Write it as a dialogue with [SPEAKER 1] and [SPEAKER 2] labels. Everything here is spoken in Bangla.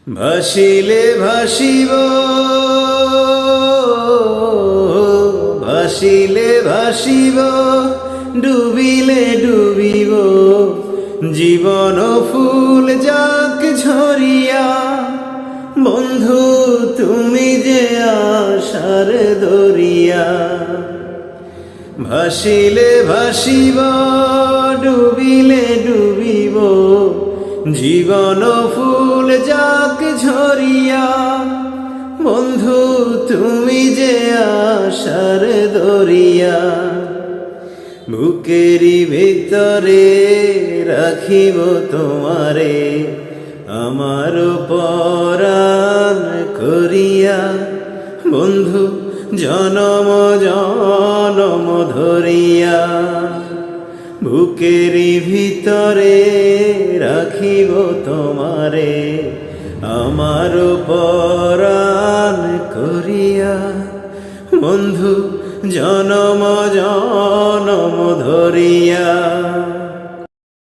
[SPEAKER 1] ভাসিলে ভাসিব, ভাসিলে ভাসিব, ডুবিলে ডুবিব, জীবন ফুল যাক ঝরিয়া। বন্ধু তুমি যে আশার দরিয়া। ভাসিলে ভাসিব, ডুবিলে ডুবিব, জীবন ফুল যাক ঝরিয়া। বন্ধু তুমি যে আশার দরিয়া। বুকেরই ভিতরে রাখিব তোমারে, আমার পরাণ করিয়া। বন্ধু জনম জনম ধরিয়া। বুকেরই ভিতরে রাখিব তোমারে, আমার পরাণ করিয়া। বন্ধু জনম জনম ধরিয়া।